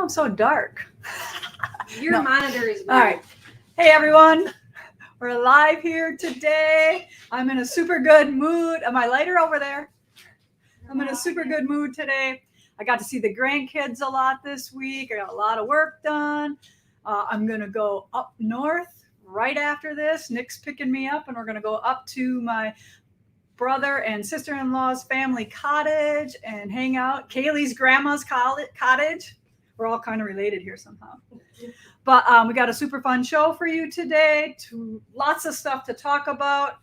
I'm so dark? Your monitor is weird. All right. Hey, everyone. We're live here today. I'm in a super good mood. Am I lighter over there? I'm in a super good mood today. I got to see the grandkids a lot this week. I got a lot of work done. I'm going to go up north right after this. Nick's picking me up, and we're going to go up to my brother and sister-in-law's family cottage and hang out. Kaylee's grandma's cottage. We're all kind of related here somehow. But we got a super fun show for you today. Lots of stuff to talk about.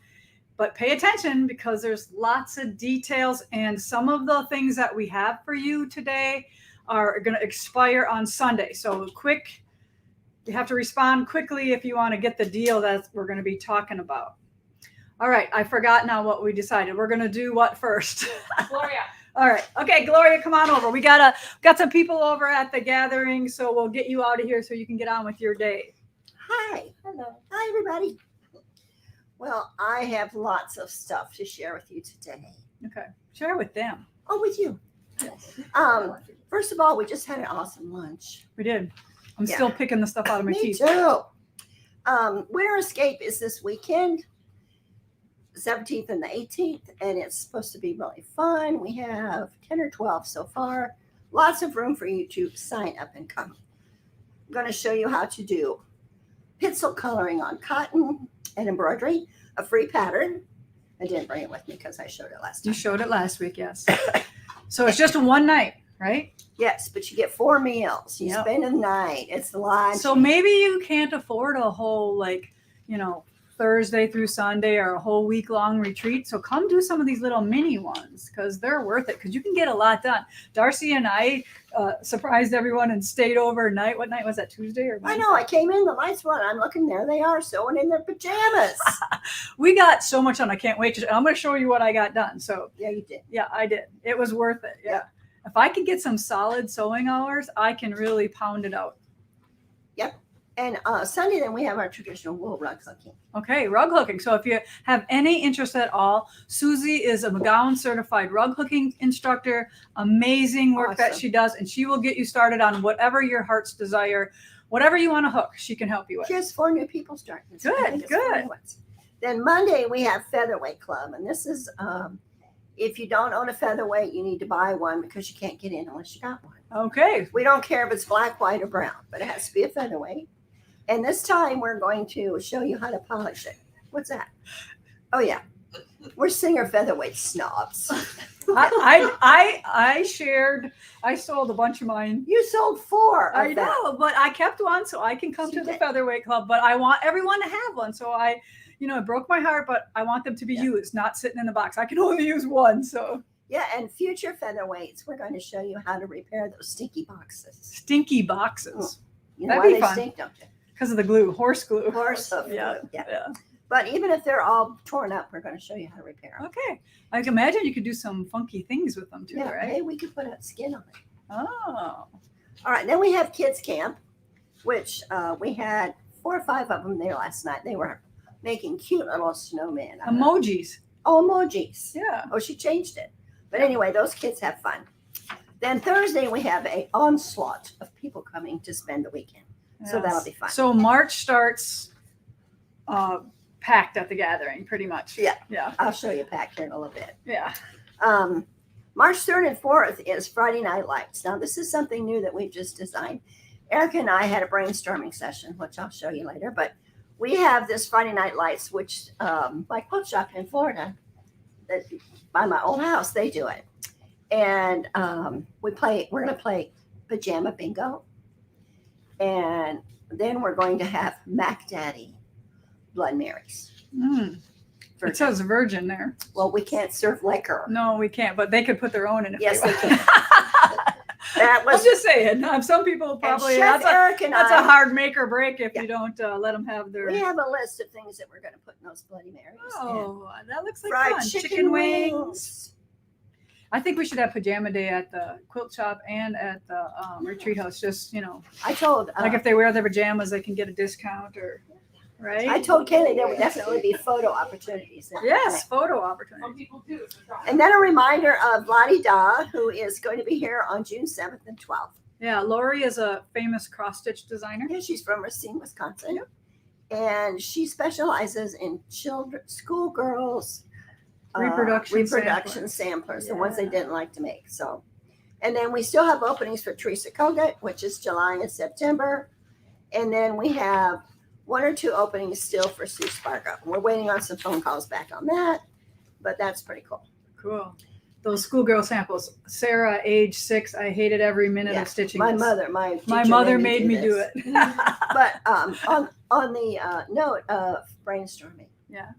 But pay attention because there's lots of details, and some of the things that we have for you today are going to expire on Sunday. So you have to respond quickly if you want to get the deal that we're going to be talking about. All right, I forgot now what we decided. We're going to do what first? Gloria. All right. Okay, Gloria, come on over. We got some people over at the gathering, so we'll get you out of here so you can get on with your day. Hi. Hello. Hi, everybody. Well, I have lots of stuff to share with you today. Okay. Share with them. Oh, with you. First of all, we just had an awesome lunch. We did. I'm still picking the stuff out of my teeth. Me too. Winter Escape is this weekend, 17th and the 18th, and it's supposed to be really fun. We have 10 or 12 so far. Lots of room for you to sign up and come. I'm going to show you how to do pencil coloring on cotton and embroidery, a free pattern. I didn't bring it with me because I showed it last time. You showed it last week, yes. So it's just one night, right? Yes, but you get 4 meals. You spend the night. It's lunch. So maybe you can't afford a whole, Thursday through Sunday or a whole week-long retreat. So come do some of these little mini ones because they're worth it because you can get a lot done. Darcy and I surprised everyone and stayed overnight. What night was that, Tuesday or Wednesday? I know. I came in, the lights went on. I'm looking there. They are sewing in their pajamas. We got so much done. I can't wait. I'm going to show you what I got done. So yeah, you did. Yeah, I did. It was worth it. Yeah. If I could get some solid sewing hours, I can really pound it out. Yep. And Sunday, then we have our traditional wool rug hooking. Okay, rug hooking. So if you have any interest at all, Susie is a McGowan certified rug hooking instructor. Amazing work that she does, and she will get you started on whatever your heart's desire, whatever you want to hook. She can help you with. She has 4 new people starting. Good. Then Monday we have Featherweight Club, and this is if you don't own a featherweight, you need to buy one because you can't get in unless you got one. Okay. We don't care if it's black, white, or brown, but it has to be a featherweight. And this time we're going to show you how to polish it. What's that? Oh yeah, we're Singer featherweight snobs. I sold a bunch of mine. You sold 4. I know, but I kept one so I can come to the Featherweight Club. But I want everyone to have one, so it broke my heart. But I want them to be used, not sitting in the box. I can only use one, so. Yeah, and future featherweights, we're going to show you how to repair those stinky boxes. Stinky boxes. You know That'd why be they fun. stink, don't you? Because of the glue, horse glue. Horse glue. Yeah. But even if they're all torn up, we're going to show you how to repair them. Okay. I can imagine you could do some funky things with them too, right? Hey, we could put a skin on it. Oh. All right. Then we have Kids Camp, which we had 4 or 5 of them there last night. They were making cute little snowmen. Emojis. Oh, emojis. Yeah. Oh, she changed it. But anyway, those kids have fun. Then Thursday, we have an onslaught of people coming to spend the weekend. So that'll be fun. So March starts packed at the gathering, pretty much. Yeah. I'll show you packed here in a little bit. Yeah. March 3rd and 4th is Friday Night Lights. Now, this is something new that we've just designed. Erica and I had a brainstorming session, which I'll show you later. But we have this Friday Night Lights, which my quilt shop in Florida, by my old house, they do it. And we're going to play pajama bingo. And then we're going to have Mac Daddy Blood Marys. It says virgin there. Well, we can't serve liquor. No, we can't, but they could put their own in it. Yes, they can. I'm just saying. Some people probably, that's a hard make or break if you don't let them have their. We have a list of things that we're going to put in those Bloody Marys. Oh, that looks like fried fun. Chicken wings. I think we should have pajama day at the quilt shop and at the retreat house. Just, I told if they wear their pajamas, they can get a discount right? I told Kaylee there would definitely be photo opportunities. Yes, photo opportunities. Some people do. And then a reminder of Lottie Da, who is going to be here on June 7th and 12th. Yeah, Lori is a famous cross stitch designer. Yeah, she's from Racine, Wisconsin. And she specializes in schoolgirls Reproduction samplers, the ones they Yeah. didn't like to make. So, and then we still have openings for Teresa Kogut, which is July and September. And then we have 1 or 2 openings still for Sue Spargo. We're waiting on some phone calls back on that, but that's pretty cool. Cool. Those schoolgirl samples. Sarah, age 6. I hated every minute Yeah, of stitching. My this. mother made me do this. it. But on the note of brainstorming, Yeah.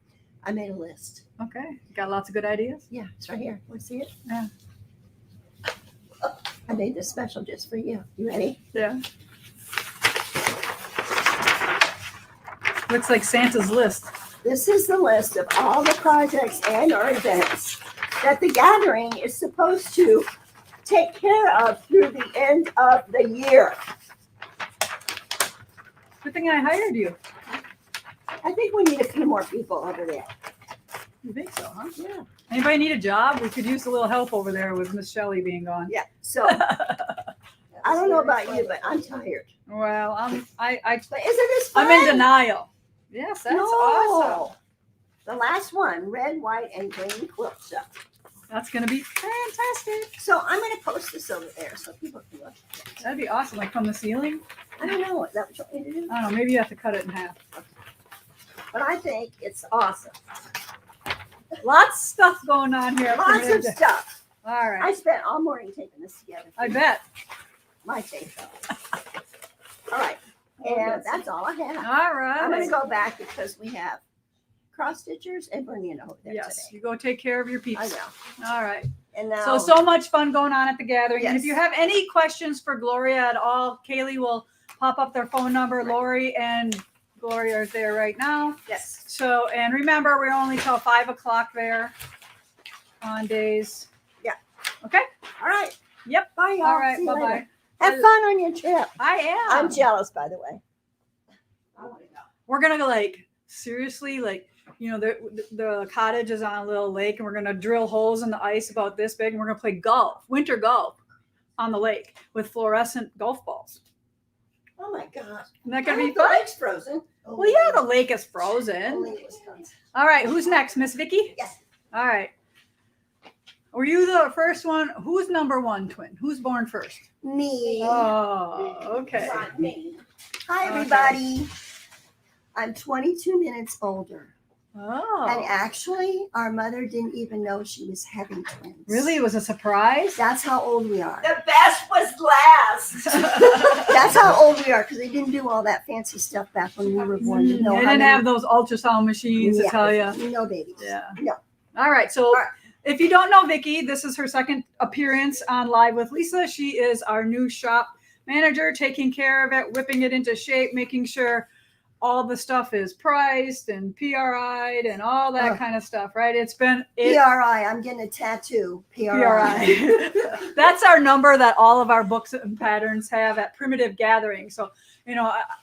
I made a list. Okay. Got lots of good ideas. Yeah, it's right here. Want to see it? Yeah. I made this special just for you. You ready? Yeah. Looks like Santa's list. This is the list of all the projects and or events that the gathering is supposed to take care of through the end of the year. Good thing I hired you. I think we need a few more people over there. You think so, huh? Yeah. Anybody need a job? We could use a little help over there with Miss Shelley being gone. Yeah. So I don't know about you, but I'm tired. Well, But isn't this fun? I'm in denial. Yes, that's No. awesome. The last one, red, white, and green quilt show. That's gonna be fantastic. So I'm going to post this over there so people can look. That'd be awesome. Like from the ceiling. I don't know. Is that what you want me to do? I don't know. Maybe you have to cut it in half. But I think it's awesome. Lots of stuff going on here. Lots of stuff. All I right. spent all morning taping this together. I bet. My tape. All right. And that's all I have. All right. I'm going to go back because we have cross stitchers and Bongean over there Yes, today. you go take care of your I peeps. know. All right. And now, So much fun going on at the gathering. And if Yes. you have any questions for Gloria at all, Kaylee will pop up their phone number. Right. Lori and Gloria are there right now. yes. So, and remember, we're only till 5 o'clock there on days. Yeah. Okay. All right. Yep. Bye, y'all. All right. See you Bye bye. later. Have fun on your trip. I am. I'm jealous, by the way. I want to go. We're gonna go like seriously, like the cottage is on a little lake, and we're gonna drill holes in the ice about this big, and we're gonna play golf, winter golf, on the lake with fluorescent golf balls. Oh my gosh. Isn't that gonna be The fun? lake's frozen. Well, yeah, the lake is frozen. Only in Wisconsin. All right, who's next, Miss Vicky? Yes. All right. Were you the first one? Who's number 1 twin? Who's born first? Me. Oh, okay. Not me. Hi, Okay. everybody. I'm 22 minutes older. And Oh, actually, our mother didn't even know she was having twins. really? It was a surprise? That's how old we are. The best was last. That's how old we are because they didn't do all that fancy stuff back when we were born. They didn't have those ultrasound machines to tell you. No babies. Yeah. No. All right. So All right. if you don't know Vicky, this is her second appearance on Live with Lisa. She is our new shop manager, taking care of it, whipping it into shape, making sure all the stuff is priced and PRI'd and all that Oh. kind of stuff, right? It's PRI. I'm getting a tattoo. PRI. PRI. That's our number that all of our books and patterns have at Primitive Gathering. So,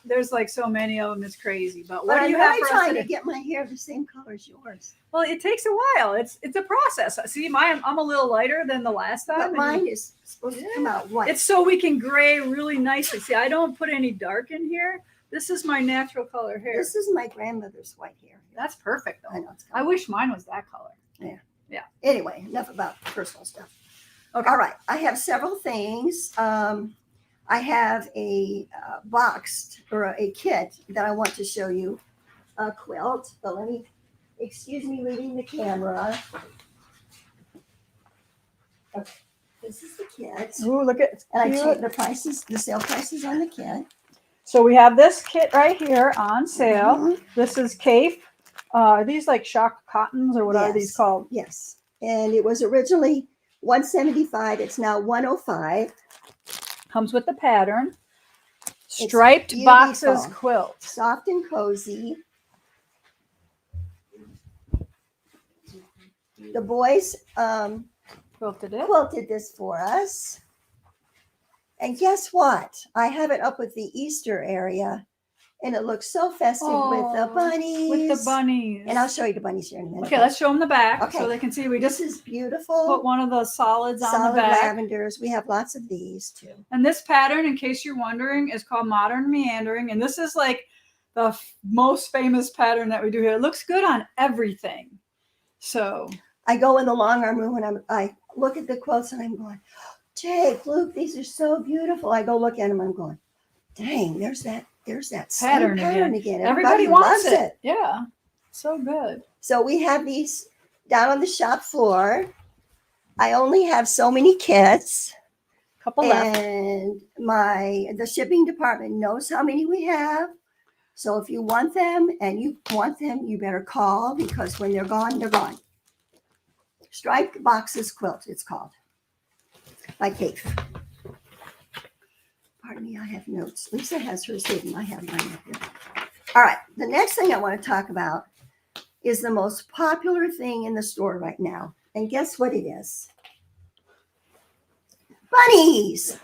there's like so many of them. It's crazy. But what But do I'm you have really for us trying today? to get my hair the same color as yours. Well, it takes a while. It's a process. See, I'm a little lighter than the last time. But and mine is supposed to come out white. It's so we can gray really nicely. See, I don't put any dark in here. This is my natural color hair. This is my grandmother's white hair. That's perfect I though. know it's I wish mine was that color. Anyway, enough about personal stuff. Okay. All right. I have several things. I have a boxed or a kit that I want to show you, a quilt. But excuse me leaving the camera. Okay. This is the kit. Ooh, look at And I checked the sale prices on the kit. So we have this kit right here on sale. Mhm. This is Cape. Are these like shock cottons or what are these Yes. called? Yes. And it was originally $175. It's now $105. Comes with the pattern. Striped beautiful. boxes quilt. Soft and cozy. The boys Quilted it. quilted this for us. And guess what? I have it up with the Easter area. And it looks so festive with the Oh, bunnies. with the bunnies. And I'll show you the bunnies here in a minute. Okay, let's show them the back Okay. so they can see. We This just is beautiful. put one of the solids on Solid the back. lavenders. We have lots of these too. And this pattern, in case you're wondering, is called modern meandering. And this is like the most famous pattern that we do here. It looks good on everything. So I go in the long arm room and I look at the quilts and I'm going, Jake, Luke, these are so beautiful. I go look at them and I'm going, dang, there's that pattern again. Everybody wants it. Yeah, so good. So we have these down on the shop floor. I only have so many kits. Couple left. And the shipping department knows how many we have. So if you want them, you better call, because when they're gone, they're gone. Striped Boxes Quilt, it's called, by Kate. Pardon me, I have notes. Lisa has hers hidden. I have mine up here. All right, the next thing I want to talk about is the most popular thing in the store right now. And guess what it is? Bunnies.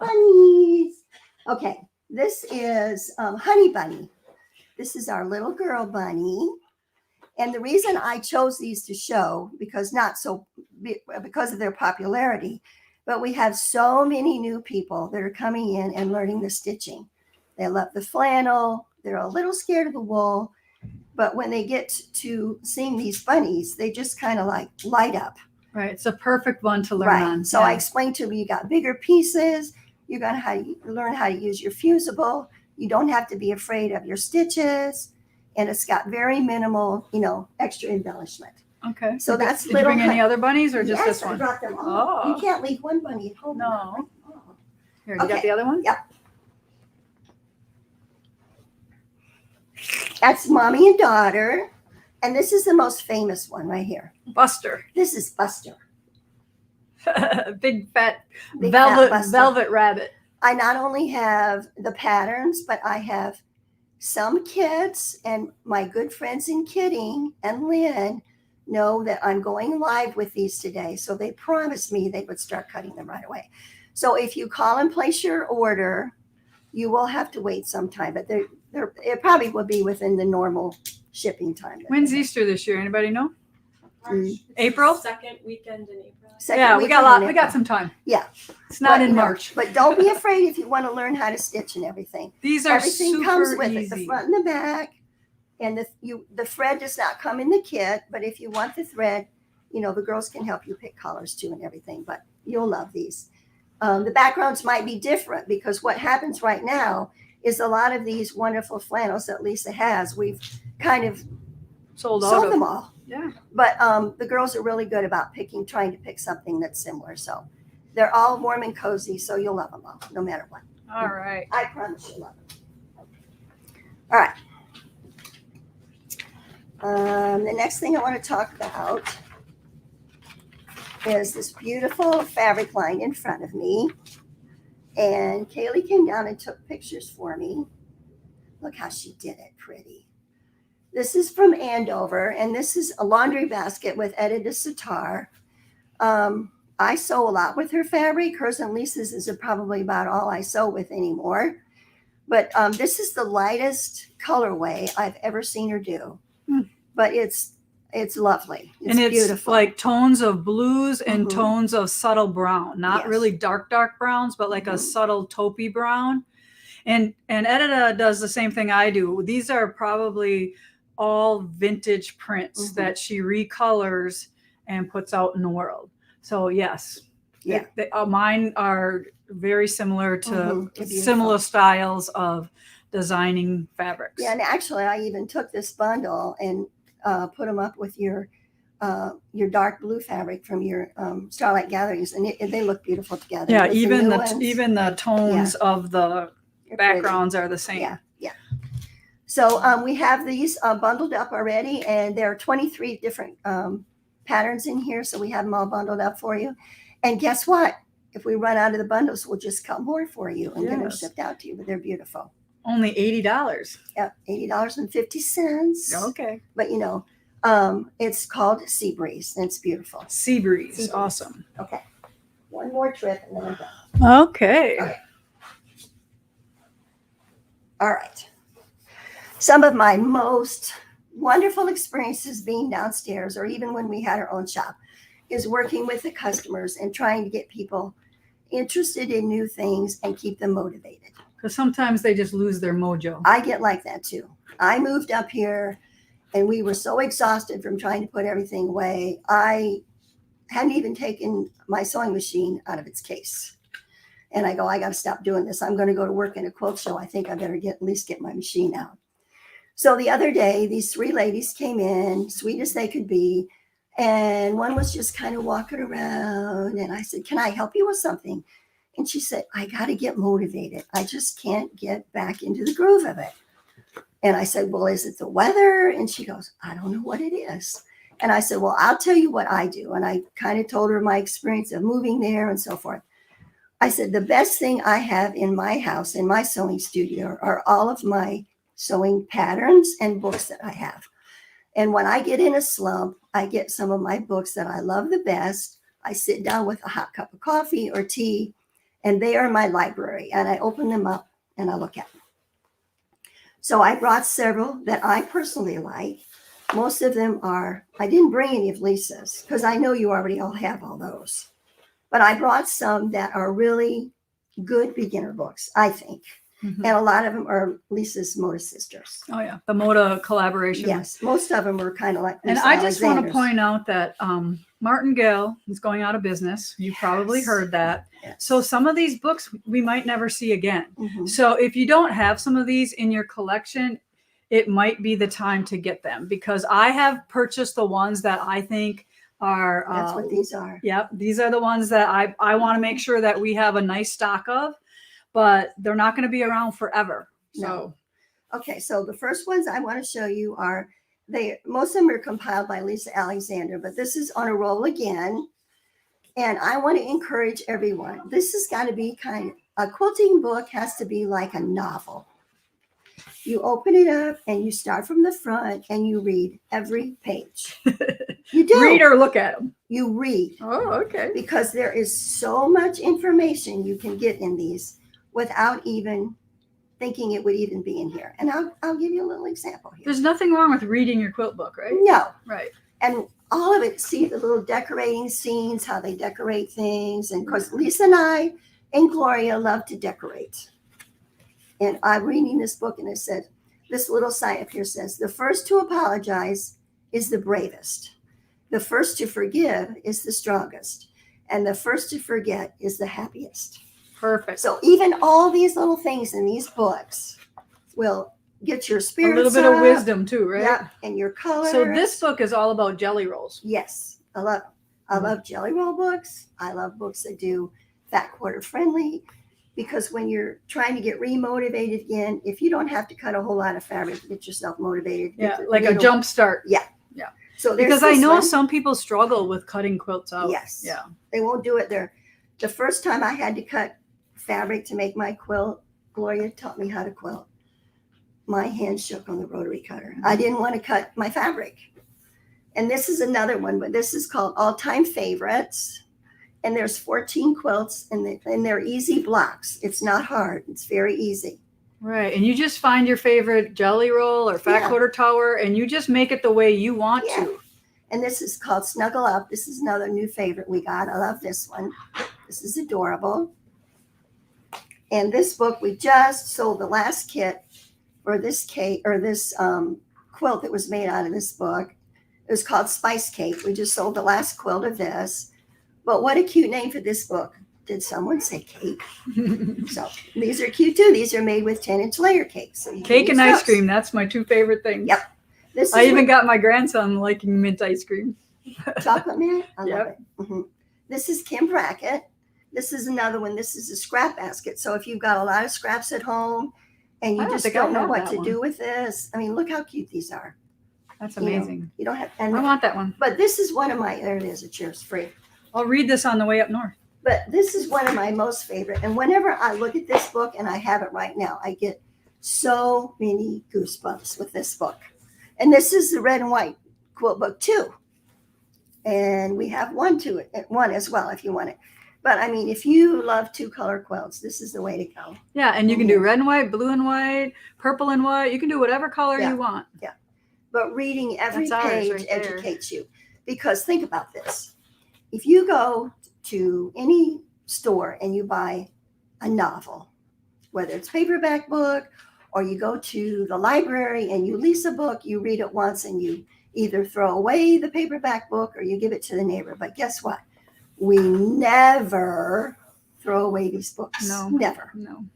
Bunnies. Okay, this is Honey Bunny. This is our little girl bunny. And the reason I chose these to show, because of their popularity, but we have so many new people that are coming in and learning the stitching. They love the flannel. They're a little scared of the wool. But when they get to seeing these bunnies, they just kind of like light up. Right. It's a perfect one to learn on. So I explained to them, you got bigger pieces. You're going to learn how to use your fusible. You don't have to be afraid of your stitches. And it's got very minimal, extra embellishment. Okay. So that's Did you bring any other bunnies or just this one? I brought them all. Oh. You can't leave one bunny at home. No. Oh. Here, you got the other one? Yep. That's Mommy and Daughter. And this is the most famous one right here. Buster. This is Buster. Big fat Big fat Buster. velvet rabbit. I not only have the patterns, but I have some kits, and my good friends in Kitting and Lynn know that I'm going live with these today. So they promised me they would start cutting them right away. So if you call and place your order, you will have to wait some time, but it probably will be within the normal shipping time. When's Easter this year? Anybody know? April? Second weekend in April. We got some time. Yeah. It's not in March. But don't be afraid if you want to learn how to stitch and everything. These are Everything super comes with easy. it, the front and the back. And the thread does not come in the kit, but if you want the thread, the girls can help you pick colors too and everything, but you'll love these. The backgrounds might be different, because what happens right now is a lot of these wonderful flannels that Lisa has, we've kind of sold them all. Yeah. But the girls are really good about trying to pick something that's similar. So they're all warm and cozy, so you'll love them all, no matter what. All right. I promise you'll love them. All right. The next thing I want to talk about is this beautiful fabric line in front of me. And Kaylee came down and took pictures for me. Look how she did it pretty. This is from Andover, and this is a laundry basket with edited sitar. I sew a lot with her fabric. Hers and Lisa's is probably about all I sew with anymore. But this is the lightest colorway I've ever seen her do. But it's lovely. It's beautiful. Like tones of blues and tones of subtle brown, not really dark browns, but like a subtle taupey brown. And Edita does the same thing I do. These are probably all vintage prints that she recolors and puts out in the world. So yes, mine are very similar to similar styles of designing fabrics. Yeah, and actually I even took this bundle and put them up with your dark blue fabric from your Starlight Gatherings, and they look beautiful together. Yeah, even the tones of the They're backgrounds are the same. Yeah. So we have these bundled up already, and there are 23 different patterns in here. So we have them all bundled up for you. And guess what? If we run out of the bundles, we'll just cut more for you and get them shipped out to you. But they're beautiful. Only $80. Yep, $80.50. Okay. But it's called Sea Breeze, and it's beautiful. Sea Breeze. Awesome. Okay. One more trip and then I'm done. Okay. All right. Some of my most wonderful experiences being downstairs, or even when we had our own shop, is working with the customers and trying to get people interested in new things and keep them motivated. Because sometimes they just lose their mojo. I get like that too. I moved up here and we were so exhausted from trying to put everything away. I hadn't even taken my sewing machine out of its case. And I go, I got to stop doing this. I'm going to go to work in a quilt show. I think I better at least get my machine out. So the other day, these 3 ladies came in, sweet as they could be. And one was just kind of walking around. And I said, can I help you with something? And she said, I got to get motivated. I just can't get back into the groove of it. And I said, well, is it the weather? And she goes, I don't know what it is. And I said, well, I'll tell you what I do. And I kind of told her my experience of moving there and so forth. I said, the best thing I have in my house, in my sewing studio, are all of my sewing patterns and books that I have. And when I get in a slump, I get some of my books that I love the best. I sit down with a hot cup of coffee or tea, and they are my library. And I open them up and I look at them. So I brought several that I personally like. Most of them are, I didn't bring any of Lisa's because I know you already all have all those. But I brought some that are really good beginner books, I think. Mm-hmm. And a lot of them are Lisa's Moda sisters. Oh, yeah. The Moda collaboration. Yes. Most of them are kind of like Lisa And I just want to point out that Martingale is going out of business. You probably heard that. Yes. So some of these books we might never see again. Mm-hmm. So if you don't have some of these in your collection, it might be the time to get them, because I have purchased the ones that I think are. That's what these are. Yep. These are the ones that I want to make sure that we have a nice stock of, but they're not going to be around forever. So. No. Okay. So the first ones I want to show you are, most of them are compiled by Lisa Alexander, but this is On a Roll Again. And I want to encourage everyone. This has got to be a quilting book has to be like a novel. You open it up and you start from the front and you read every page. You do. Read or look at them? You read. Oh, okay. Because there is so much information you can get in these without even thinking it would even be in here. And I'll give you a little example here. There's nothing wrong with reading your quilt book, right? No. Right. And all of it, see the little decorating scenes, how they decorate things. And of course, Lisa and I and Gloria love to decorate. And I'm reading this book and it said, this little sign up here says, the first to apologize is the bravest. The first to forgive is the strongest. And the first to forget is the happiest. Perfect. So even all these little things in these books will get your spirits a little bit of wisdom too, right? Yeah, and your color. So this book is all about jelly rolls. Yes, I love them. I love jelly roll books. I love books that do fat quarter friendly, because when you're trying to get remotivated again, if you don't have to cut a whole lot of fabric to get yourself motivated. Yeah, like a jump start. Yeah. Yeah. So because I know some people struggle with cutting quilts out. Yes. Yeah. They won't do it there. The first time I had to cut fabric to make my quilt, Gloria taught me how to quilt. My hand shook on the rotary cutter. I didn't want to cut my fabric. And this is another one, but this is called All-Time Favorites. And there's 14 quilts and they're easy blocks. It's not hard. It's very easy. Right. And you just find your favorite jelly roll or fat quarter tower and you just make it the way you want to. And this is called Snuggle Up. This is another new favorite we got. I love this one. This is adorable. And this book, we just sold the last kit for this cake or this quilt that was made out of this book. It was called Spice Cake. We just sold the last quilt of this. But what a cute name for this book. Did someone say cake? So these are cute too. These are made with 10-inch layer cakes. So cake and ice cream. That's my two favorite things. Yep. I even got my grandson liking mint ice cream. Chocolate mint? I love it. Mm-hmm. This is Kim Brackett. This is another one. This is a scrap basket. So if you've got a lot of scraps at home and you just don't know what to do with this, I mean, look how cute these are. That's amazing. You don't have. And I want that one. But this is one of my. There it is. It's yours, free. I'll read this on the way up north. But this is one of my most favorite. And whenever I look at this book, and I have it right now, I get so many goosebumps with this book. And this is the red and white quilt book too. And we have one as well if you want it. But I mean, if you love 2-color quilts, this is the way to go. Yeah, and you can do Yeah. red and white, blue and white, purple and white. You can do whatever color Yeah. you want. But reading every That's ours page right there. educates you. Because think about this. If you go to any store and you buy a novel, whether it's paperback book or you go to the library and you lease a book, you read it once and you either throw away the paperback book or you give it to the neighbor. But guess what? We never throw away these books. No. Never. No.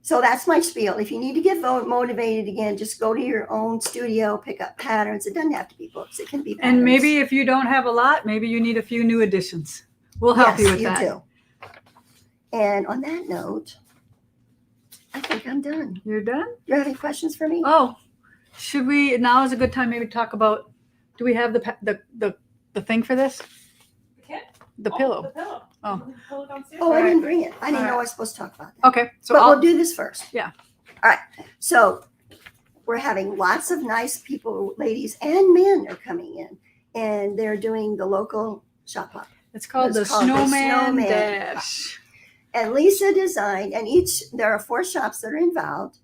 So that's my spiel. If you need to get motivated again, just go to your own studio, pick up patterns. It doesn't have to be books. It can be patterns. And maybe if you don't have a lot, maybe you need a few new additions. We'll help you with that. do. And on that note, I think I'm done. You're done? You have any questions for me? Oh, should we? Now is a good time maybe to talk about. Do we have the thing for this? The kit? The pillow. The pillow. Oh. The pillow downstairs. Oh, I Alright. didn't bring it. I didn't know I Alright. was supposed to talk about that. Okay, so But I'll, we'll do this first. Yeah. All right. So we're having lots of nice people, ladies and men are coming in, and they're doing the local shop hop. it's called It's the called the Snowman Snowman Dash. And Lisa designed, and there are 4 shops that are involved.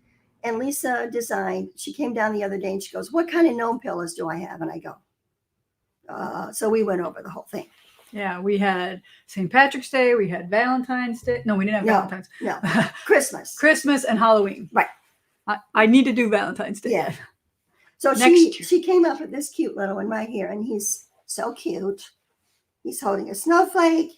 And Lisa designed, she came down the other day and she goes, "What kind of gnome pillows do I have?" And I go, so we went over the whole thing. Yeah, we had St. Patrick's Day, we had Valentine's Day. No, we didn't have No. Valentine's. No, Christmas. Christmas and Halloween. Right. I need to do Valentine's Day. Yeah. So Next year. she came up with this cute little one right here, and he's so cute. He's holding a snowflake.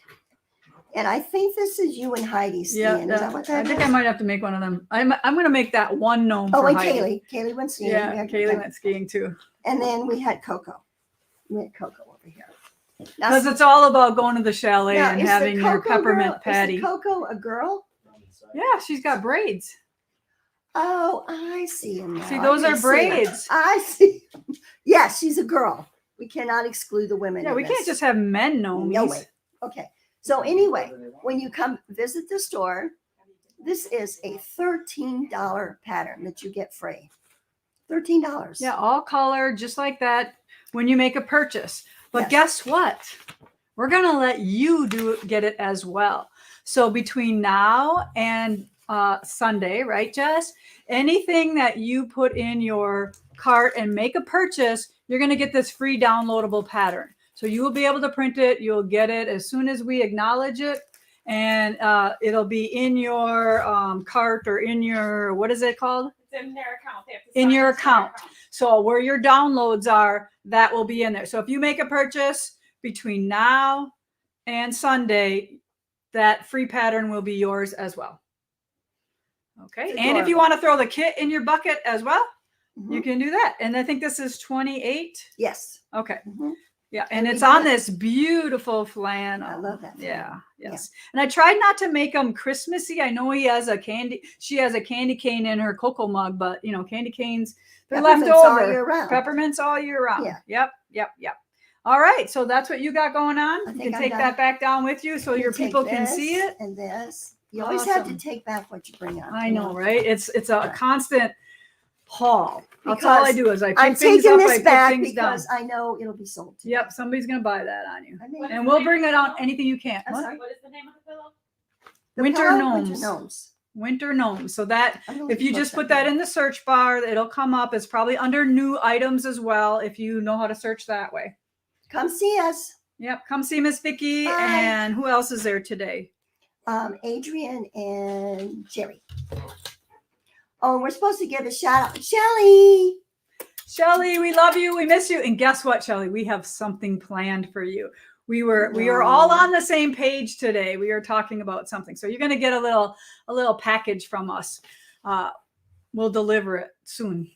And I think this is you and Heidi's Yeah, skin. Is that what that I think is? I might have to make one of them. I'm going to make that one gnome Oh, for and Heidi. Kaylee. Kaylee went skiing. Yeah, Kaylee went skiing too. And then we had Coco. We had Coco over here. Now, Because it's all about going to the chalet now, and is the having your Coco peppermint girl- patty. Is the Coco a girl? Yeah, she's got braids. Oh, I see him now. See, I those can are see braids. him. I see. Yes, she's a girl. We cannot exclude the women. Yeah, in we can't this. just have men gnomies. No way. Okay. So anyway, when you come visit the store, this is a $13 pattern that you get free. $13. Yeah, all color, just like that when you make a purchase. But Yes. guess what? We're going to let you get it as well. So between now and Sunday, right, Jess? Anything that you put in your cart and make a purchase, you're going to get this free downloadable pattern. So you will be able to print it. You'll get it as soon as we acknowledge it. And it'll be in your cart or in your, what is it called? It's in their account. They have to In sign your into their account. So where your downloads are, that will be in there. So if you make a purchase between now and Sunday, that free pattern will be yours as well. Okay. It's And if you adorable. want to throw the kit in your bucket as well, Mhm. you can do that. And I think this is 28. Yes. Okay. Mhm. Yeah. And we it's do on it. this beautiful flannel. I love that Yeah. flannel. Yes. And I tried not to make them Christmassy. I know she has a candy cane in her cocoa mug, but you know, candy canes, they're left Peppermints all over. year round. Peppermints all year round. Yeah. Yep. All right. So that's what you got going on. I You think can I'm take done. that back down with you so You your take people can see this it. And this. You always have to Awesome. take back what you bring up. I you know, right? It's a Yeah. constant haul. That's all I Because do is I pick I'm things taking up, I this pick back things down. because I know it'll be sold. today. Yep, somebody's gonna buy that on you. I mean, And we'll bring it on anything you can. I'm What? sorry. What is the name of the pillow? The Winter pillow? gnomes. Winter gnomes. Winter gnomes. So that I'm gonna if you look just put that in the search bar, it'll come up. It's probably under new items as well if you know how to search that way. Come see us. Yep, come see Miss Vicky. Bye. And who else is there today? Adrian and Jerry. Oh, and we're supposed to give a shout out. Shelly. Shelly, we love you. We miss you. And guess what, Shelly? We have something planned for you. We are all on the same page today. We are talking about something. So you're going to get a little package from us. We'll deliver it soon.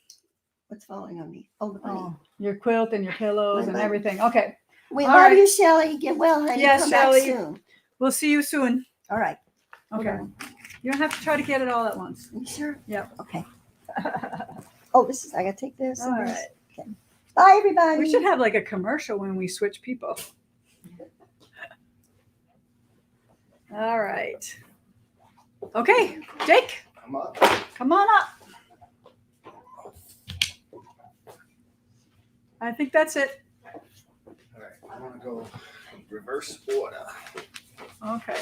What's falling on me? Oh, the bunny. Oh, your quilt and your pillows My and bunny. everything. Okay. We all love right. you, Shelly. Get well, honey. Yes, Come Shelley. back soon. We'll see you soon. All right. Hold Okay. on. You don't have to try to get it all at once. You sure? Yep. Okay. Oh, this is. I gotta take this. All and this. right. Okay. Bye, everybody. We should have like a commercial when we switch people. All right. Okay, Jake, Come up. come on up. I think that's it. All right, I want to go reverse order. Okay.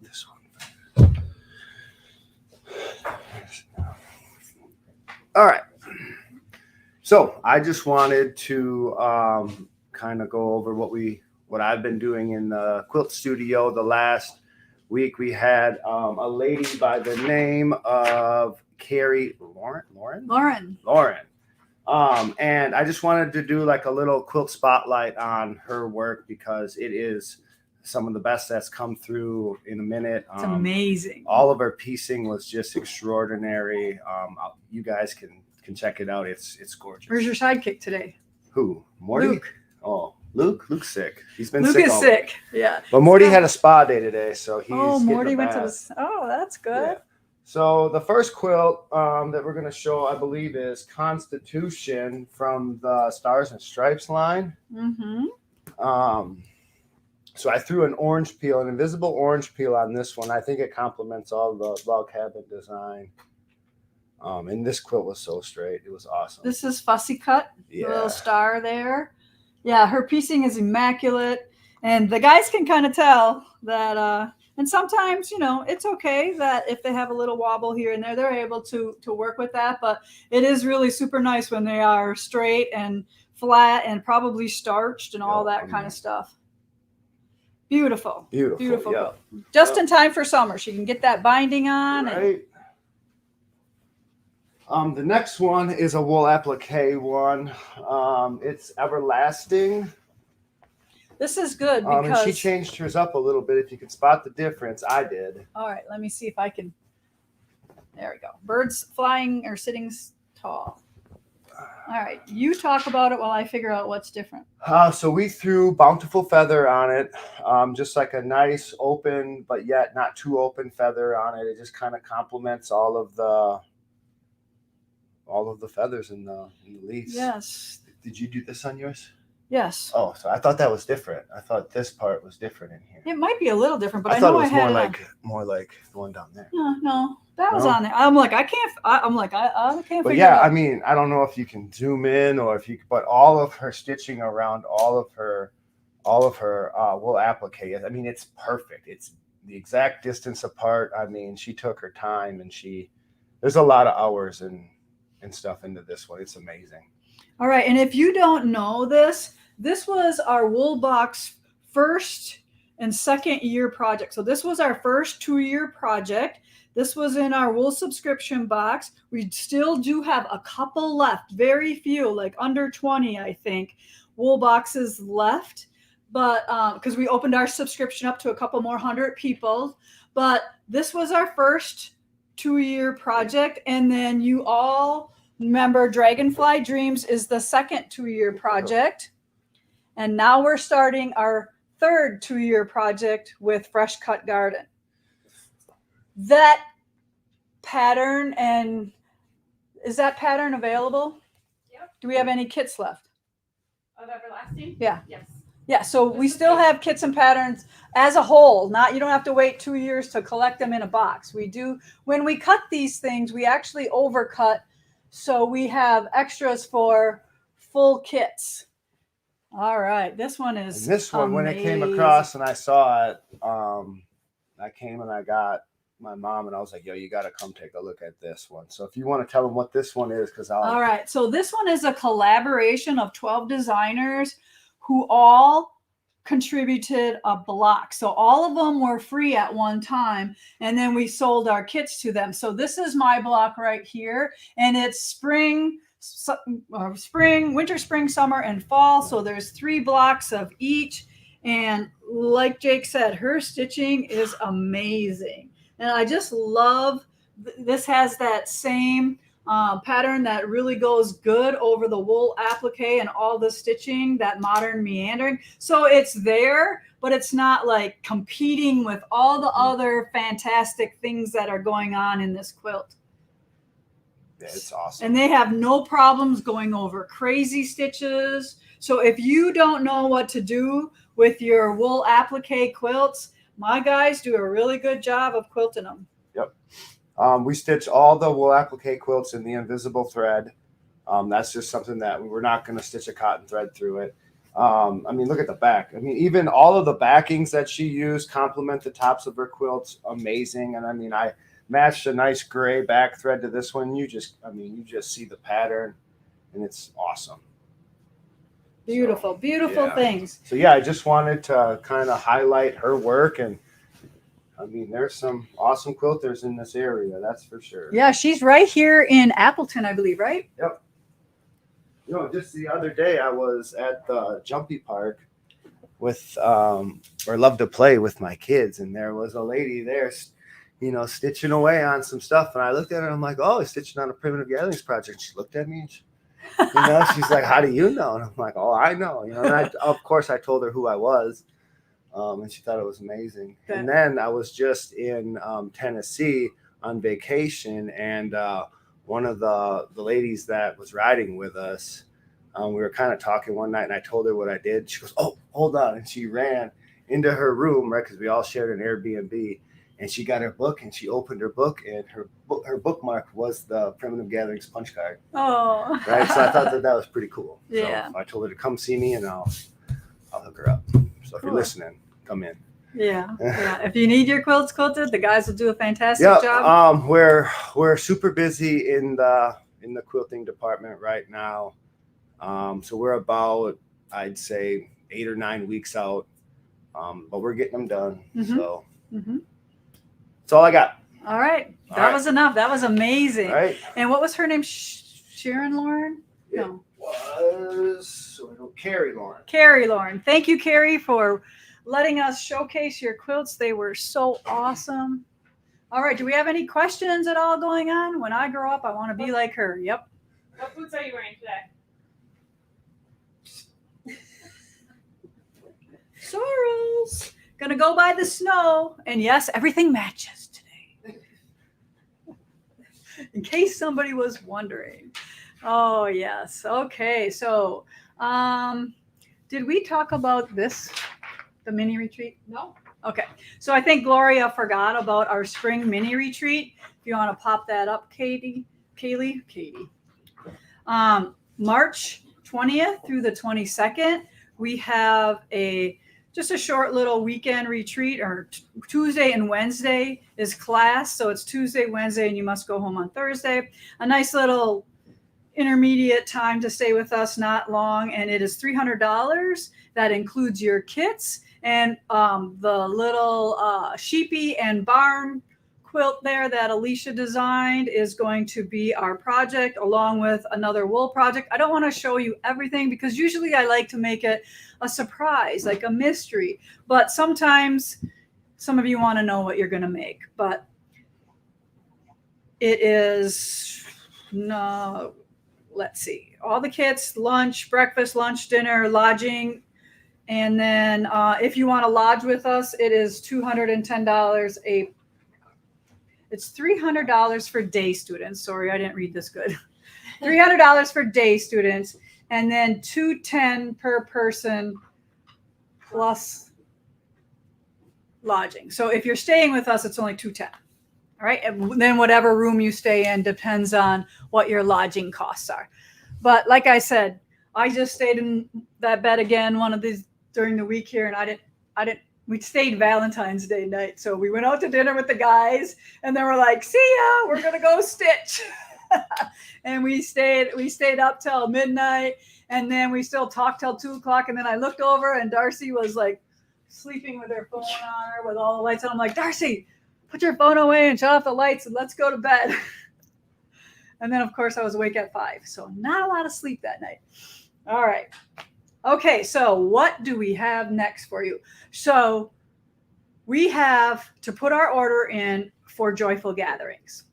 This one. All right. So I just wanted to kind of go over what I've been doing in the quilt studio. The last week we had a lady by the name of Carrie Lauren. And I just wanted to do like a little quilt spotlight on her work because it is some of the best that's come through in a minute. It's amazing. All of her piecing was just extraordinary. You guys can check it out. It's gorgeous. Where's your sidekick today? Who? Morty? Luke. Oh, Luke. Luke's sick. He's been Luke sick. is sick. Yeah. But Morty had a spa day today, so he's. Oh, Morty went to bath. the. Oh, that's good. Yeah. So the first quilt that we're going to show, I believe, is Constitution from the Stars and Stripes line. Mm-hmm. So I threw an orange peel, an invisible orange peel on this one. I think it complements all the log cabin design. And this quilt was so straight. It was awesome. This is Fussy Cut. Yeah. The little star there. Yeah, her piecing is immaculate. And the guys can kind of tell that, and sometimes, it's okay that if they have a little wobble here and there, they're able to work with that. But it is really super nice when they are straight and flat and probably starched and all that kind of stuff. Beautiful. Beautiful. Yeah. Just in time for summer. She can get that binding on. Right. The next one is a wool applique one. It's Everlasting. This is good And because she changed hers up a little bit. If you could spot the difference, I did. All right, let me see if I can. There we go. Birds flying or sitting tall. All right, you talk about it while I figure out what's different. So we threw Bountiful Feather on it, just like a nice open, but yet not too open feather on it. It just kind of complements all of the feathers in the leaves. Yes. Did you do this on yours? Yes. Oh, so I thought that was different. I thought this part was different in here. It might be a little different, but I thought know it was I had more like the one down there. No, that was No? on there. I'm like, I can't But figure yeah, it out. I mean, I don't know if you can zoom in or if you, but all of her stitching around all of her wool applique. I mean, it's perfect. It's the exact distance apart. I mean, she took her time and there's a lot of hours and stuff into this one. It's amazing. All right, and if you don't know this was our Wool Box first and second year project. So this was our first 2-year project. This was in our wool subscription box. We still do have a couple left, very few, like under 20, I think, wool boxes left. But because we opened our subscription up to a couple more hundred people. But this was our first 2-year project. And then you all remember Dragonfly Dreams is the second 2-year project. And now we're starting our third 2-year project with Fresh Cut Garden. That pattern, and is that pattern available? Yep. Do we have any kits left? Of Everlasting? Yeah. Yes. Yeah, so we still have kits and patterns as a whole. You don't have to wait 2 years to collect them in a box. We do, when we cut these things, we actually overcut, so we have extras for full kits. All right, this one is And this one, when it came amazing. across and I saw it, I came and I got my mom and I was like, yo, you got to come take a look at this one. So if you want to tell them what this one is, because All right, so this one is a collaboration of 12 designers who all contributed a block. So all of them were free at one time, and then we sold our kits to them. So this is my block right here, and it's spring, winter, spring, summer, and fall. So there's 3 blocks of each. And like Jake said, her stitching is amazing. And I just love, this has that same pattern that really goes good over the wool applique and all the stitching, that modern meandering. So it's there, but it's not like competing with all the other fantastic things that are going on in this quilt. yeah, it's awesome. And they have no problems going over crazy stitches. So if you don't know what to do with your wool applique quilts, my guys do a really good job of quilting them. Yep. We stitch all the wool applique quilts in the invisible thread. That's just something that we're not going to stitch a cotton thread through it. I mean, look at the back. I mean, even all of the backings that she used complement the tops of her quilts. Amazing. And I mean, I matched a nice gray back thread to this one. You just see the pattern, and it's awesome. Beautiful, beautiful yeah. things. So yeah, I just wanted to kind of highlight her work, and I mean, there's some awesome quilters in this area, that's for sure. Yeah, she's right here in Appleton, I believe, right? Yep. You know, just the other day I was at the Jumpy Park with or Love to Play with my kids, and there was a lady there, you know, stitching away on some stuff, and I looked at her and I'm like, oh, stitching on a primitive gatherings project. She looked at me and you know, she's like, how do you know? And I'm like, oh, I know. You know, and of course I told her who I was, and she thought it was amazing. And then I was just in Tennessee on vacation, and one of the ladies that was riding with us, we were kind of talking one night, and I told her what I did. She goes, oh, hold on. And she ran into her room, right, because we all shared an Airbnb. And she got her book, and she opened her book, and her bookmark was the Primitive Gatherings punch card. Oh, right. So I thought that was pretty cool. Yeah. So I told her to come see me, and I'll hook her up. So if you're listening, come in. Yeah, yeah. If you need your quilts quilted, the guys will do a fantastic job. We're super busy in the quilting department right now. So we're about, I'd say, 8 or 9 weeks out, but we're getting them done. Mm-hmm. So. Mm-hmm. That's all I got. All right. That was enough. That was amazing. All right. And what was her name? Sharon Lauren? No. It was Carrie Lauren. Carrie Lauren. Thank you, Carrie, for letting us showcase your quilts. They were so awesome. All right. Do we have any questions at all going on? When I grow up, I want to be like her. Yep. What boots are you wearing today? Sorrels. Gonna go by the snow. And yes, everything matches today. In case somebody was wondering. Oh, yes. Okay. So, did we talk about this, the mini retreat? No. Okay. So I think Gloria forgot about our spring mini retreat. If you want to pop that up, Katie. March 20th through the 22nd, we have just a short little weekend retreat, or Tuesday and Wednesday is class. So it's Tuesday, Wednesday, and you must go home on Thursday. A nice little intermediate time to stay with us, not long. And it is $300. That includes your kits and the little sheepy and barn quilt there that Alicia designed is going to be our project, along with another wool project. I don't want to show you everything because usually I like to make it a surprise, like a mystery. But sometimes some of you want to know what you're going to make. But it is, no, let's see, all the kits, lunch, breakfast, lunch, dinner, lodging. And then if you want to lodge with us, it is $210 It's $300 for day students. Sorry, I didn't read this good. $300 for day students, and then $210 per person plus lodging. So if you're staying with us, it's only $210. All right. And then whatever room you stay in depends on what your lodging costs are. But like I said, I just stayed in that bed again one of these during the week here, and I didn't. We stayed Valentine's Day night. So we went out to dinner with the guys, and then we're like, see ya, we're going to go stitch. And we stayed up till midnight, and then we still talked till 2:00. And then I looked over, and Darcy was like sleeping with her phone on her with all the lights on. I'm like, Darcy, put your phone away and shut off the lights and let's go to bed. And then of course I was awake at 5. So not a lot of sleep that night. All right. Okay, so what do we have next for you? So we have to put our order in for Joyful Gatherings.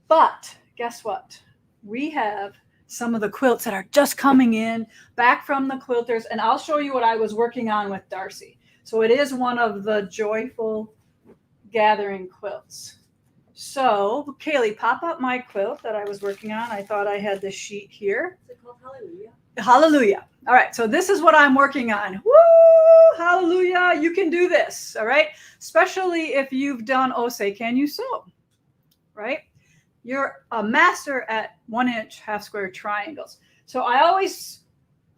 But guess what? We have some of the quilts that are just coming in back from the quilters, and I'll show you what I was working on with Darcy. So it is one of the Joyful Gathering quilts. So Kaylee, pop up my quilt that I was working on. I thought I had the sheet here. Is it called Hallelujah? Hallelujah. All right. So this is what I'm working on. Woo! Hallelujah. You can do this. All right. Especially if you've done Say Can You Sew, right? You're a master at 1-inch half square triangles. So I always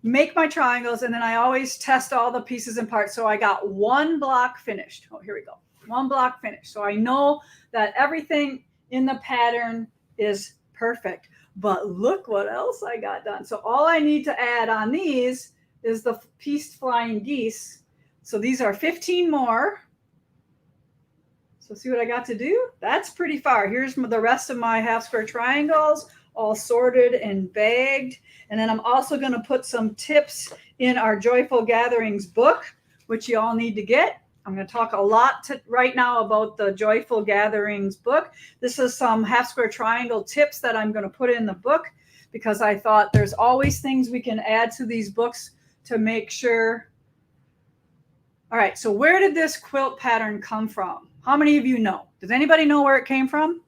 make my triangles, and then I always test all the pieces and parts. So I got one block finished. Oh, here we go. One block finished. So I know that everything in the pattern is perfect. But look what else I got done. So all I need to add on these is the pieced flying geese. So these are 15 more. So see what I got to do? That's pretty far. Here's the rest of my half square triangles, all sorted and bagged. And then I'm also going to put some tips in our Joyful Gatherings book, which you all need to get. I'm going to talk a lot right now about the Joyful Gatherings book. This is some half square triangle tips that I'm going to put in the book because I thought there's always things we can add to these books to make sure. All right, so where did this quilt pattern come from? How many of you know? Does anybody know where it came from?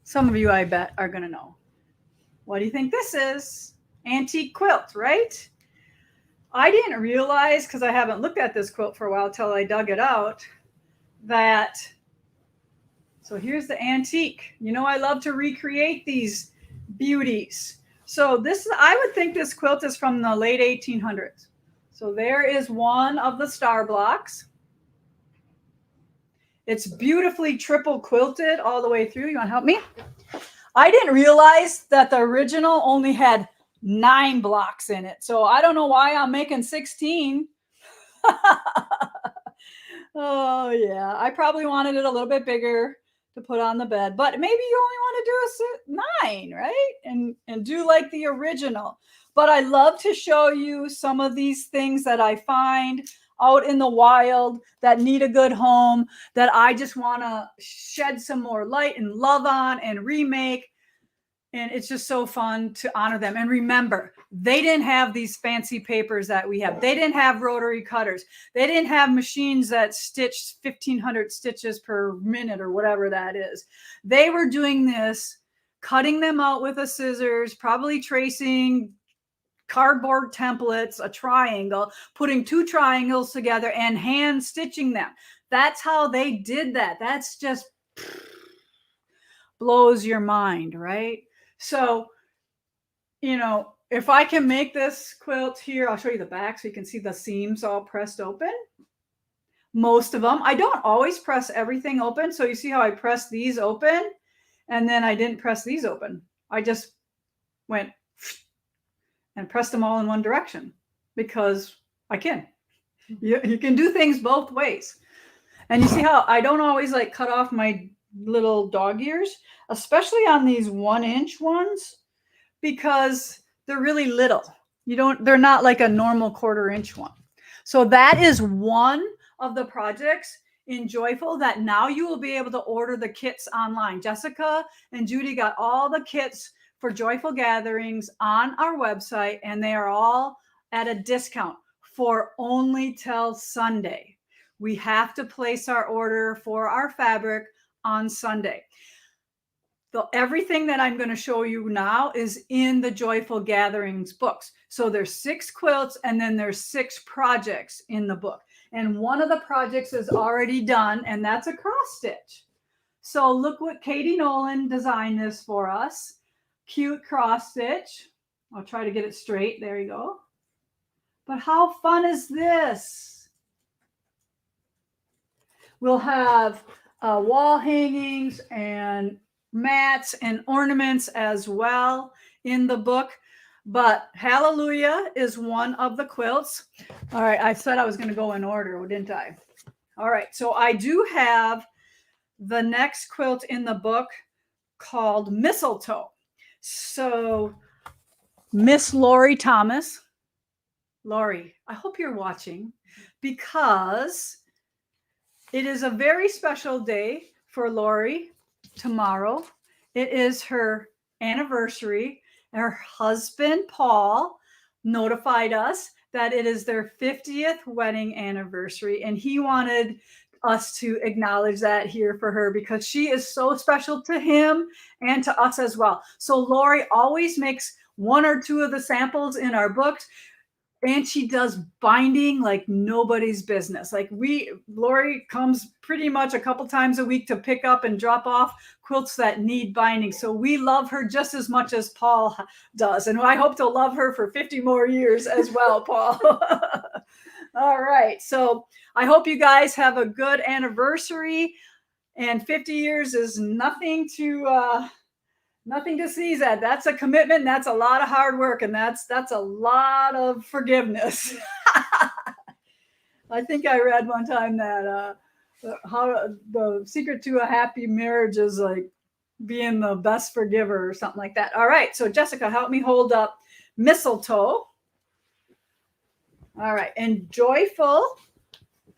Some of you, I bet, are going to know. What do you think this is? Antique quilt, right? I didn't realize, because I haven't looked at this quilt for a while till I dug it out, that, so here's the antique. You know, I love to recreate these beauties. So this, I would think this quilt is from the late 1800s. So there is one of the star blocks. It's beautifully triple quilted all the way through. You want to help me? I didn't realize that the original only had 9 blocks in it. So I don't know why I'm making 16. Oh, yeah. I probably wanted it a little bit bigger to put on the bed. But maybe you only want to do a 9, right? And do like the original. But I love to show you some of these things that I find out in the wild that need a good home, that I just want to shed some more light and love on and remake. And it's just so fun to honor them. And remember, they didn't have these fancy papers that we have. They didn't have rotary cutters. They didn't have machines that stitched 1,500 stitches per minute or whatever that is. They were doing this, cutting them out with a scissors, probably tracing cardboard templates, a triangle, putting 2 triangles together and hand stitching them. That's how they did that. That's just blows your mind, right? So, you know, if I can make this quilt here, I'll show you the back so you can see the seams all pressed open. Most of them. I don't always press everything open. So you see how I press these open and then I didn't press these open. I just went and pressed them all in one direction because I can. You can do things both ways. And you see how I don't always like cut off my little dog ears, especially on these 1-inch ones, because they're really little. They're not like a normal 1/4-inch one. So that is one of the projects in Joyful that now you will be able to order the kits online. Jessica and Judy got all the kits for Joyful Gatherings on our website, and they are all at a discount for only till Sunday. We have to place our order for our fabric on Sunday. Everything that I'm going to show you now is in the Joyful Gatherings books. So there's 6 quilts and then there's 6 projects in the book. And one of the projects is already done, and that's a cross stitch. So look what Katie Nolan designed this for us. Cute cross stitch. I'll try to get it straight. There you go. But how fun is this? We'll have wall hangings and mats and ornaments as well in the book. But Hallelujah is one of the quilts. All right, I said I was going to go in order, didn't I? All right, so I do have the next quilt in the book called Mistletoe. So Miss Lori Thomas, Lori, I hope you're watching, because it is a very special day for Lori tomorrow. It is her anniversary. Her husband, Paul, notified us that it is their 50th wedding anniversary, and he wanted us to acknowledge that here for her because she is so special to him and to us as well. So Lori always makes 1 or 2 of the samples in our books. And she does binding like nobody's business. Like Lori comes pretty much a couple times a week to pick up and drop off quilts that need binding. So we love her just as much as Paul does. And I hope to love her for 50 more years as well, Paul. All right. So I hope you guys have a good anniversary. And 50 years is nothing to sneeze at. That's a commitment. That's a lot of hard work, and that's a lot of forgiveness. I think I read one time that how the secret to a happy marriage is like being the best forgiver or something like that. All right, so Jessica, help me hold up mistletoe. All right, and joyful.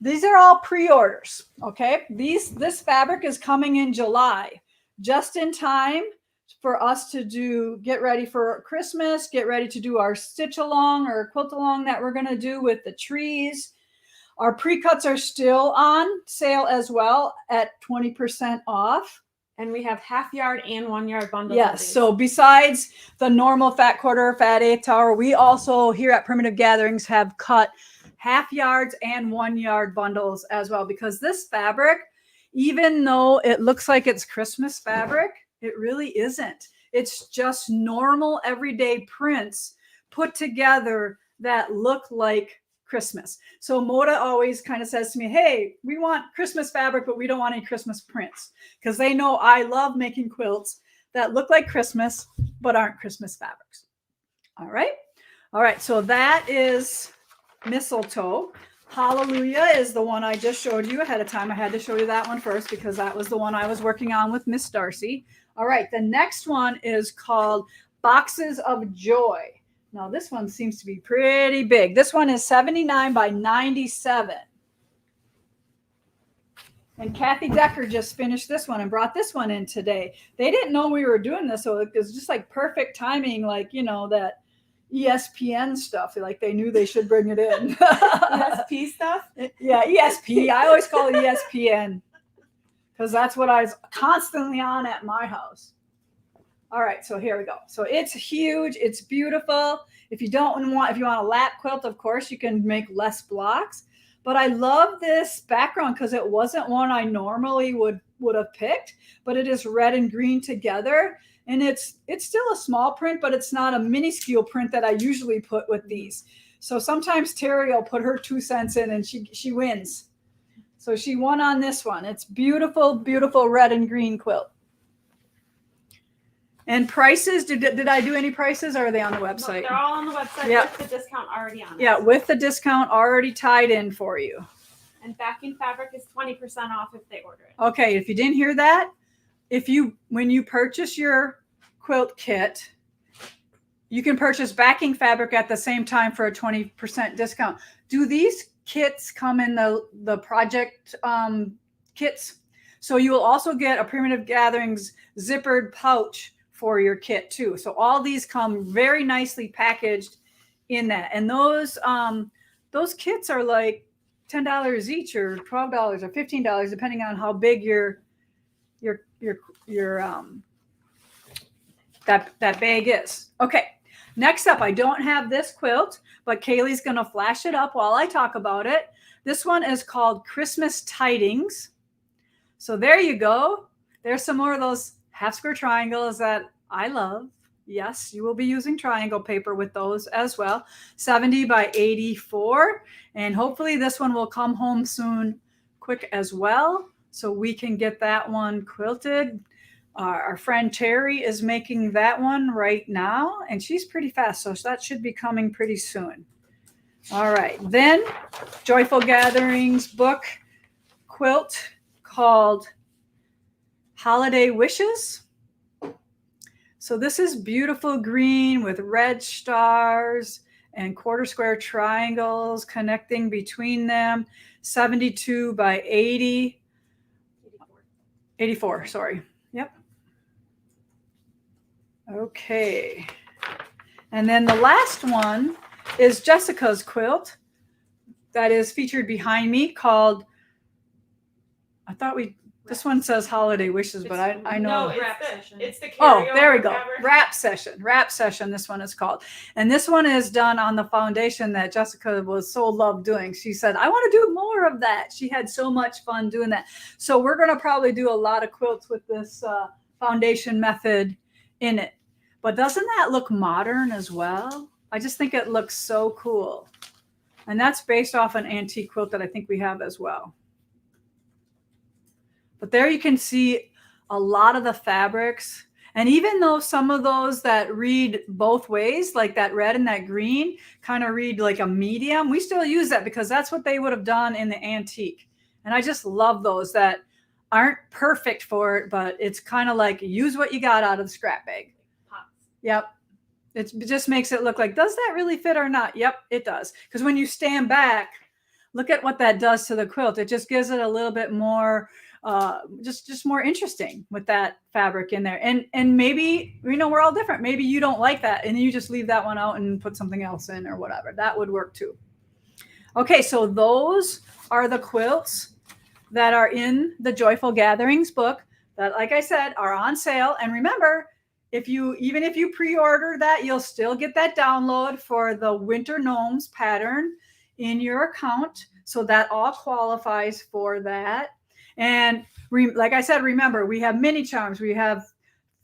These are all pre-orders. Okay, this fabric is coming in July, just in time for us to get ready for Christmas, get ready to do our stitch along or quilt along that we're going to do with the trees. Our pre-cuts are still on sale as well at 20% off. And we have half yard and 1 yard bundles. Yes. So besides the normal fat quarter, fat eighth hour, we also here at Primitive Gatherings have cut half yards and 1 yard bundles as well, because this fabric, even though it looks like it's Christmas fabric, it really isn't. It's just normal everyday prints put together that look like Christmas. So Moda always kind of says to me, hey, we want Christmas fabric, but we don't want any Christmas prints, because they know I love making quilts that look like Christmas, but aren't Christmas fabrics. All right. All right. So that is mistletoe. Hallelujah is the one I just showed you ahead of time. I had to show you that one first because that was the one I was working on with Miss Darcy. All right, the next one is called Boxes of Joy. Now this one seems to be pretty big. This one is 79 by 97. And Kathy Decker just finished this one and brought this one in today. They didn't know we were doing this, so it was just like perfect timing, like, you know, that ESPN stuff. Like they knew they should bring it in. ESP stuff? Yeah, ESP. I always call it ESPN because that's what I was constantly on at my house. All right, so here we go. So it's huge. It's beautiful. If you want a lap quilt, of course, you can make less blocks. But I love this background because it wasn't one I normally would have picked, but it is red and green together. And it's still a small print, but it's not a minuscule print that I usually put with these. So sometimes Terry will put her 2 cents in and she wins. So she won on this one. It's beautiful, beautiful red and green quilt. And prices, did I do any prices or are they on the website? No, they're all on the website. Yep. With the discount already on it. Yeah, with the discount already tied in for you. And backing fabric is 20% off if they order it. Okay, if you didn't hear that, when you purchase your quilt kit, you can purchase backing fabric at the same time for a 20% discount. Do these kits come in the project kits? So you will also get a Primitive Gatherings zippered pouch for your kit too. So all these come very nicely packaged in that. And those kits are like $10 each or $12 or $15, depending on how big your that bag is. Okay. Next up, I don't have this quilt, but Kaylee's going to flash it up while I talk about it. This one is called Christmas Tidings. So there you go. There's some more of those half square triangles that I love. Yes, you will be using triangle paper with those as well. 70 by 84. And hopefully this one will come home soon, quick as well, so we can get that one quilted. Our friend Terry is making that one right now, and she's pretty fast, so that should be coming pretty soon. All right, then Joyful Gatherings book quilt called Holiday Wishes. So this is beautiful green with red stars and quarter square triangles connecting between them. 72 by 84, sorry. Yep. Okay. And then the last one is Jessica's quilt that is featured behind me called, I thought we This one says holiday wishes, but I know. No, it's Wrap the, session. it's the carryover. Oh, there we go. fabric. Wrap session. Wrap session. This one is called. And this one is done on the foundation that Jessica was so loved doing. She said, I want to do more of that. She had so much fun doing that. So we're going to probably do a lot of quilts with this foundation method in it. But doesn't that look modern as well? I just think it looks so cool. And that's based off an antique quilt that I think we have as well. But there you can see a lot of the fabrics. And even though some of those that read both ways, like that red and that green, kind of read like a medium, we still use that because that's what they would have done in the antique. And I just love those that aren't perfect for it, but it's kind of like use what you got out of the scrap bag. Pops. Yep. It just makes it look like, does that really fit or not? Yep, it does. Because when you stand back, look at what that does to the quilt. It just gives it a little bit more just more interesting with that fabric in there. And maybe, you know, we're all different. Maybe you don't like that and you just leave that one out and put something else in or whatever. That would work too. Okay, so those are the quilts that are in the Joyful Gatherings book that, like I said, are on sale. And remember, even if you pre-order that, you'll still get that download for the Winter Gnomes pattern in your account. So that all qualifies for that. And like I said, remember, we have mini charms, we have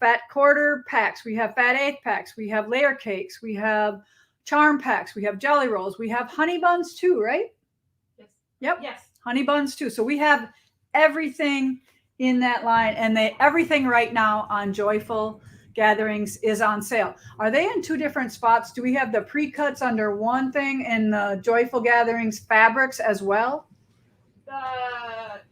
fat quarter packs, we have fat eighth packs, we have layer cakes, we have charm packs, we have jelly rolls, we have honey buns too, right? Yes. Yep. Yes. Honey buns too. So we have everything in that line, and everything right now on Joyful Gatherings is on sale. Are they in two different spots? Do we have the pre-cuts under one thing and the Joyful Gatherings fabrics as well? The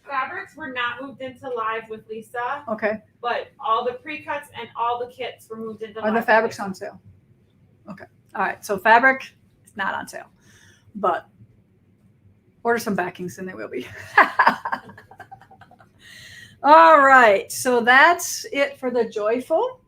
fabrics were not moved into live with Lisa, Okay. but all the pre-cuts and all the kits were moved into live. Are the with fabrics Lisa. on sale? Okay. All right. So fabric is not on sale, but order some backings and they will be. All right. So that's it for the Joyful.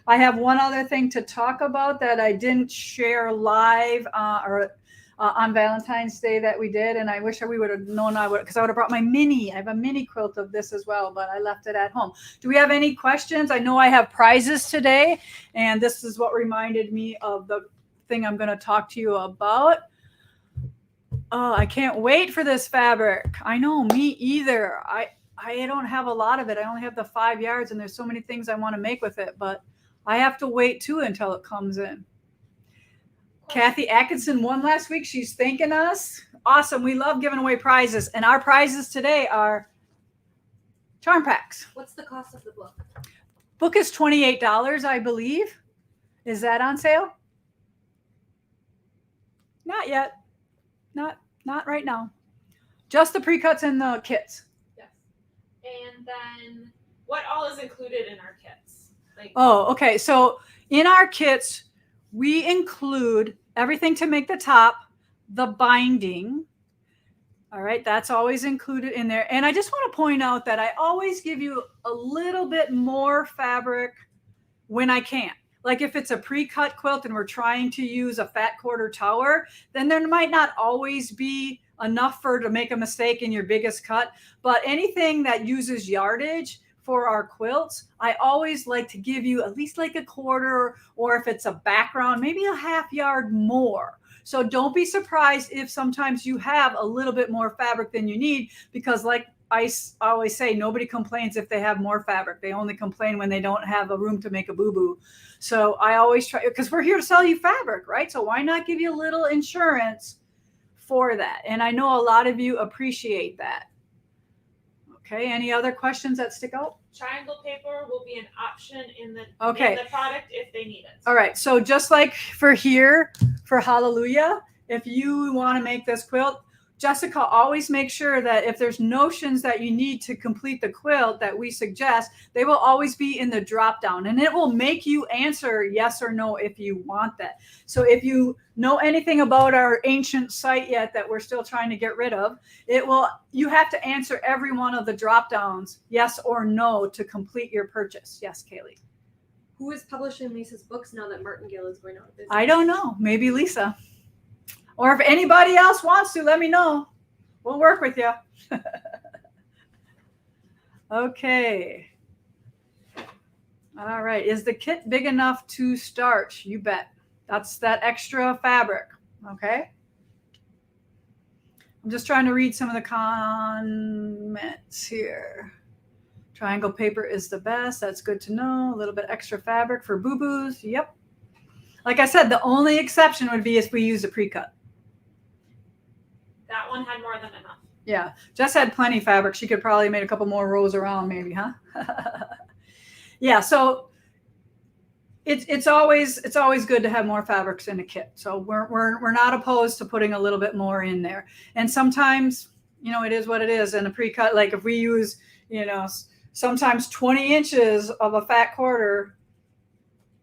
I have one other thing to talk about that I didn't share live on Valentine's Day that we did. And I wish we would have known because I would have brought my mini. I have a mini quilt of this as well, but I left it at home. Do we have any questions? I know I have prizes today, and this is what reminded me of the thing I'm going to talk to you about. Oh, I can't wait for this fabric. I know, me either. I don't have a lot of it. I only have the 5 yards, and there's so many things I want to make with it, but I have to wait too until it comes in. Kathy Atkinson won last week. She's thanking us. Awesome. We love giving away prizes. And our prizes today are charm packs. What's the cost of the book? Book is $28, I believe. Is that on sale? Not yet. Not right now. Just the pre-cuts and the kits. Yes. And then what all is included in our kits? Like, Oh, okay. So in our kits, we include everything to make the top, the binding. All right, that's always included in there. And I just want to point out that I always give you a little bit more fabric when I can. Like if it's a pre-cut quilt and we're trying to use a fat quarter tower, then there might not always be enough to make a mistake in your biggest cut. But anything that uses yardage for our quilts, I always like to give you at least like a quarter, or if it's a background, maybe a half yard more. So don't be surprised if sometimes you have a little bit more fabric than you need, because like I always say, nobody complains if they have more fabric. They only complain when they don't have a room to make a boo-boo. So I always try, because we're here to sell you fabric, right? So why not give you a little insurance for that? And I know a lot of you appreciate that. Okay, any other questions that stick out? triangle paper will be an option in the product if they need it. All right, so just like for here, for Hallelujah, if you want to make this quilt, Jessica always makes sure that if there's notions that you need to complete the quilt that we suggest, they will always be in the drop down, and it will make you answer yes or no if you want that. So if you know anything about our ancient site yet that we're still trying to get rid of, you have to answer every one of the drop downs, yes or no, to complete your purchase. Yes, Kaylee. Who is publishing Lisa's books now that Martingale is going out of business? I don't know. Maybe Lisa. Or if anybody else wants to, let me know. We'll work with you. Okay. All right. Is the kit big enough to starch? You bet. That's that extra fabric. Okay. I'm just trying to read some of the comments here. Triangle paper is the best. That's good to know. A little bit extra fabric for boo-boos. Yep. Like I said, the only exception would be if we used a pre-cut. That one had more than enough. Yeah. Jess had plenty of fabric. She could probably make a couple more rows around maybe, huh? Yeah. So it's always good to have more fabrics in a kit. So we're not opposed to putting a little bit more in there. And sometimes, it is what it is. And a pre-cut, like if we use, sometimes 20 inches of a fat quarter,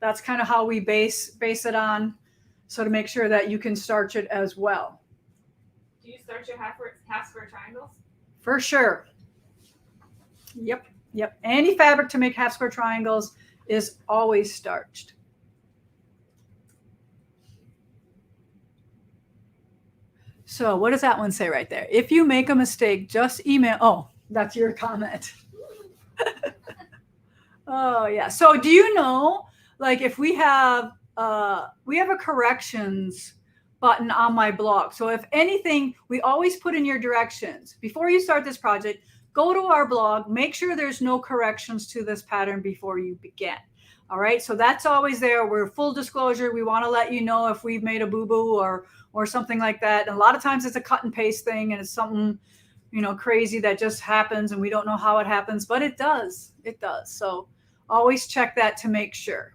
that's kind of how we base it on. So to make sure that you can starch it as well. Do you starch your half square triangles? For sure. Yep. Any fabric to make half square triangles is always starched. So what does that one say right there? If you make a mistake, just email. Oh, that's your comment. Oh yeah. So do you know, like if we have a corrections button on my blog. So if anything, we always put in your directions. Before you start this project, go to our blog, make sure there's no corrections to this pattern before you begin. All right. So that's always there. We're full disclosure. We want to let you know if we've made a boo-boo or something like that. And a lot of times it's a cut and paste thing and it's something, crazy that just happens and we don't know how it happens, but it does. It does. So always check that to make sure.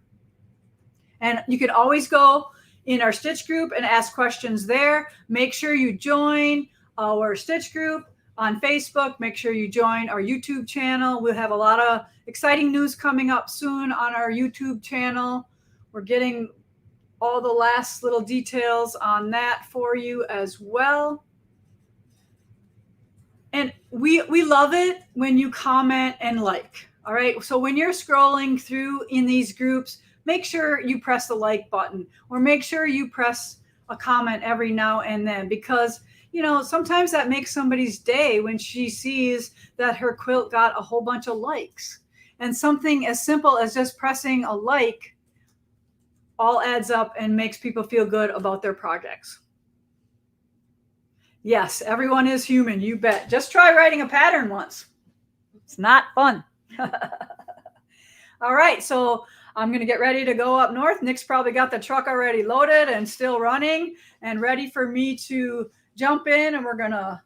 And you can always go in our stitch group and ask questions there. Make sure you join our stitch group on Facebook. Make sure you join our YouTube channel. We'll have a lot of exciting news coming up soon on our YouTube channel. We're getting all the last little details on that for you as well. And we love it when you comment and like. All right. So when you're scrolling through in these groups, make sure you press the like button or make sure you press a comment every now and then, because sometimes that makes somebody's day when she sees that her quilt got a whole bunch of likes. And something as simple as just pressing a like all adds up and makes people feel good about their projects. Yes, everyone is human, you bet. Just try writing a pattern once. It's not fun. All right, so I'm going to get ready to go up north. Nick's probably got the truck already loaded and still running and ready for me to jump in, and we're going to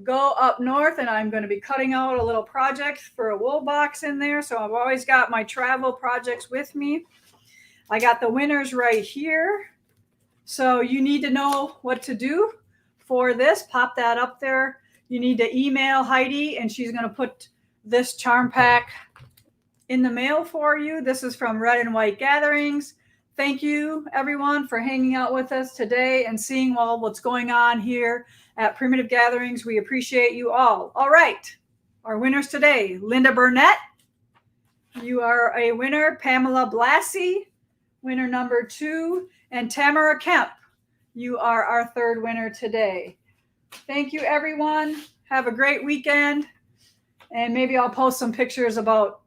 go up north, and I'm going to be cutting out a little project for a wool box in there. So I've always got my travel projects with me. I got the winners right here. So you need to know what to do for this. Pop that up there. You need to email Heidi, and she's going to put this charm pack in the mail for you. This is from Red and White Gatherings. Thank you, everyone, for hanging out with us today and seeing all what's going on here at Primitive Gatherings. We appreciate you all. All right, our winners today: Linda Burnett, you are a winner. Pamela Blassie, winner number 2, and Tamara Kemp, you are our third winner today. Thank you, everyone. Have a great weekend, and maybe I'll post some pictures about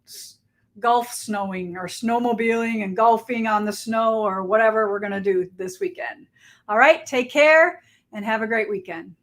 golf snowing or snowmobiling and golfing on the snow or whatever we're going to do this weekend. All right, take care and have a great weekend.